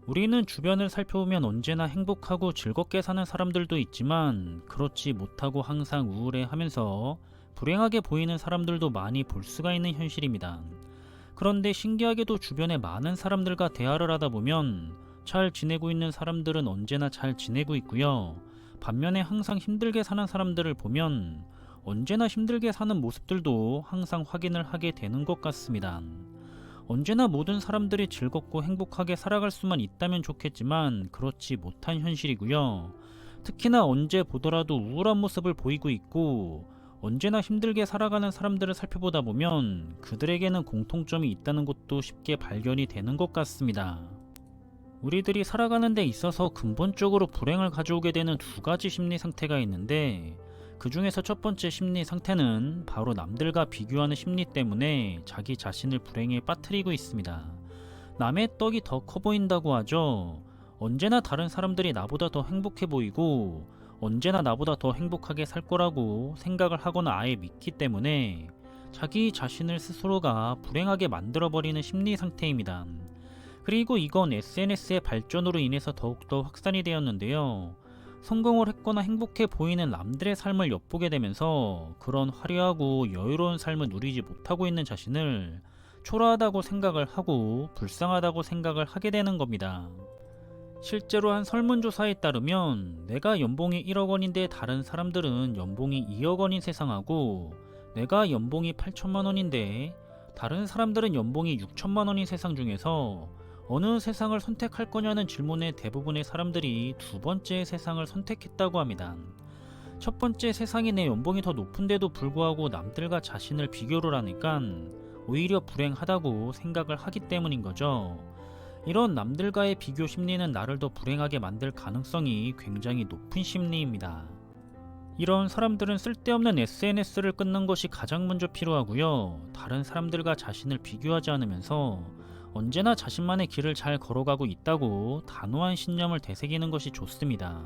우리는 주변을 살펴보면 언제나 행복하고 즐겁게 사는 사람들도 있지만 그렇지 못하고 항상 우울해하면서 불행하게 보이는 사람들도 많이 볼 수가 있는 현실입니다. 그런데 신기하게도 주변에 많은 사람들과 대화를 하다 보면 잘 지내고 있는 사람들은 언제나 잘 지내고 있고요. 반면에 항상 힘들게 사는 사람들을 보면 언제나 힘들게 사는 모습들도 항상 확인을 하게 되는 것 같습니다. 언제나 모든 사람들이 즐겁고 행복하게 살아갈 수만 있다면 좋겠지만 그렇지 못한 현실이고요. 특히나 언제 보더라도 우울한 모습을 보이고 있고 언제나 힘들게 살아가는 사람들을 살펴보다 보면 그들에게는 공통점이 있다는 것도 쉽게 발견이 되는 것 같습니다. 우리들이 살아가는 데 있어서 근본적으로 불행을 가져오게 되는 두 가지 심리 상태가 있는데 그 중에서 첫 번째 심리 상태는 바로 남들과 비교하는 심리 때문에 자기 자신을 불행에 빠뜨리고 있습니다. 남의 떡이 더 커 보인다고 하죠. 언제나 다른 사람들이 나보다 더 행복해 보이고 언제나 나보다 더 행복하게 살 거라고 생각을 하거나 아예 믿기 때문에 자기 자신을 스스로가 불행하게 만들어버리는 심리 상태입니다. 그리고 이건 SNS의 발전으로 인해서 더욱더 확산이 되었는데요. 성공을 했거나 행복해 보이는 남들의 삶을 엿보게 되면서 그런 화려하고 여유로운 삶을 누리지 못하고 있는 자신을 초라하다고 생각을 하고 불쌍하다고 생각을 하게 되는 겁니다. 실제로 한 설문조사에 따르면 내가 연봉이 1억 원인데 다른 사람들은 연봉이 2억 원인 세상하고 내가 연봉이 8천만 원인데 다른 사람들은 연봉이 6천만 원인 세상 중에서 어느 세상을 선택할 거냐는 질문에 대부분의 사람들이 두 번째 세상을 선택했다고 합니다. 첫 번째 세상이 내 연봉이 더 높은데도 불구하고 남들과 자신을 비교를 하니까 오히려 불행하다고 생각을 하기 때문인 거죠. 이런 남들과의 비교 심리는 나를 더 불행하게 만들 가능성이 굉장히 높은 심리입니다. 이런 사람들은 쓸데없는 SNS를 끊는 것이 가장 먼저 필요하고요. 다른 사람들과 자신을 비교하지 않으면서 언제나 자신만의 길을 잘 걸어가고 있다고 단호한 신념을 되새기는 것이 좋습니다.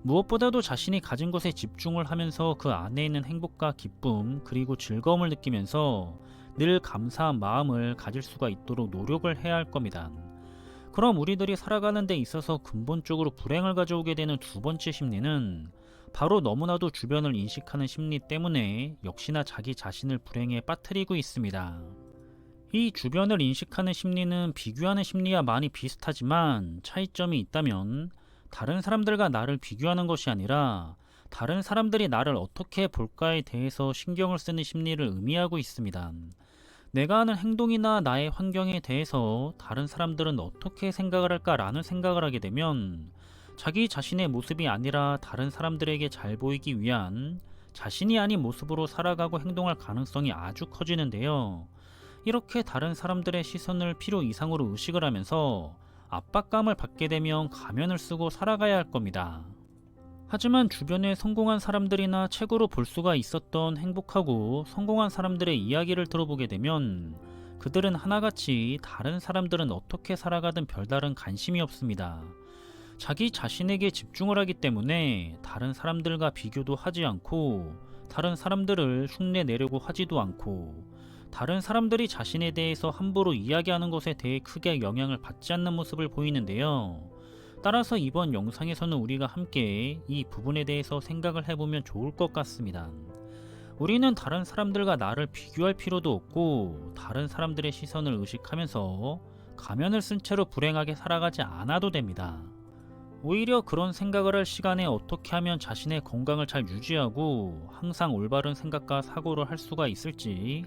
무엇보다도 자신이 가진 것에 집중을 하면서 그 안에 있는 행복과 기쁨 그리고 즐거움을 느끼면서 늘 감사한 마음을 가질 수가 있도록 노력을 해야 할 겁니다. 그럼 우리들이 살아가는 데 있어서 근본적으로 불행을 가져오게 되는 두 번째 심리는 바로 너무나도 주변을 인식하는 심리 때문에 역시나 자기 자신을 불행에 빠뜨리고 있습니다. 이 주변을 인식하는 심리는 비교하는 심리와 많이 비슷하지만 차이점이 있다면 다른 사람들과 나를 비교하는 것이 아니라 다른 사람들이 나를 어떻게 볼까에 대해서 신경을 쓰는 심리를 의미하고 있습니다. 내가 하는 행동이나 나의 환경에 대해서 다른 사람들은 어떻게 생각을 할까라는 생각을 하게 되면 자기 자신의 모습이 아니라 다른 사람들에게 잘 보이기 위한 자신이 아닌 모습으로 살아가고 행동할 가능성이 아주 커지는데요. 이렇게 다른 사람들의 시선을 필요 이상으로 의식을 하면서 압박감을 받게 되면 가면을 쓰고 살아가야 할 겁니다. 하지만 주변에 성공한 사람들이나 책으로 볼 수가 있었던 행복하고 성공한 사람들의 이야기를 들어보게 되면 그들은 하나같이 다른 사람들은 어떻게 살아가든 별다른 관심이 없습니다. 자기 자신에게 집중을 하기 때문에 다른 사람들과 비교도 하지 않고 다른 사람들을 흉내내려고 하지도 않고 다른 사람들이 자신에 대해서 함부로 이야기하는 것에 대해 크게 영향을 받지 않는 모습을 보이는데요. 따라서 이번 영상에서는 우리가 함께 이 부분에 대해서 생각을 해보면 좋을 것 같습니다. 우리는 다른 사람들과 나를 비교할 필요도 없고 다른 사람들의 시선을 의식하면서 가면을 쓴 채로 불행하게 살아가지 않아도 됩니다. 오히려 그런 생각을 할 시간에 어떻게 하면 자신의 건강을 잘 유지하고 항상 올바른 생각과 사고를 할 수가 있을지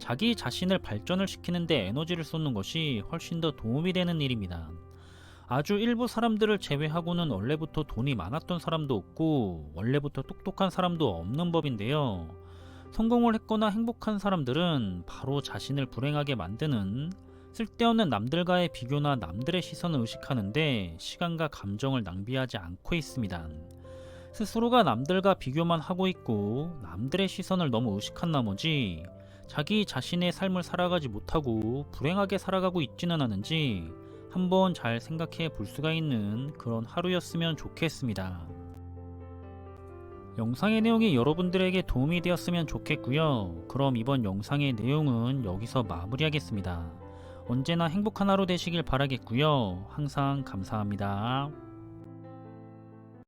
자기 자신을 발전을 시키는 데 에너지를 쏟는 것이 훨씬 더 도움이 되는 일입니다. 아주 일부 사람들을 제외하고는 원래부터 돈이 많았던 사람도 없고 원래부터 똑똑한 사람도 없는 법인데요. 성공을 했거나 행복한 사람들은 바로 자신을 불행하게 만드는 쓸데없는 남들과의 비교나 남들의 시선을 의식하는데 시간과 감정을 낭비하지 않고 있습니다. 스스로가 남들과 비교만 하고 있고 남들의 시선을 너무 의식한 나머지 자기 자신의 삶을 살아가지 못하고 불행하게 살아가고 있지는 않은지 한번 잘 생각해 볼 수가 있는 그런 하루였으면 좋겠습니다. 영상의 내용이 여러분들에게 도움이 되었으면 좋겠고요. 그럼 이번 영상의 내용은 여기서 마무리하겠습니다. 언제나 행복한 하루 되시길 바라겠고요. 항상 감사합니다.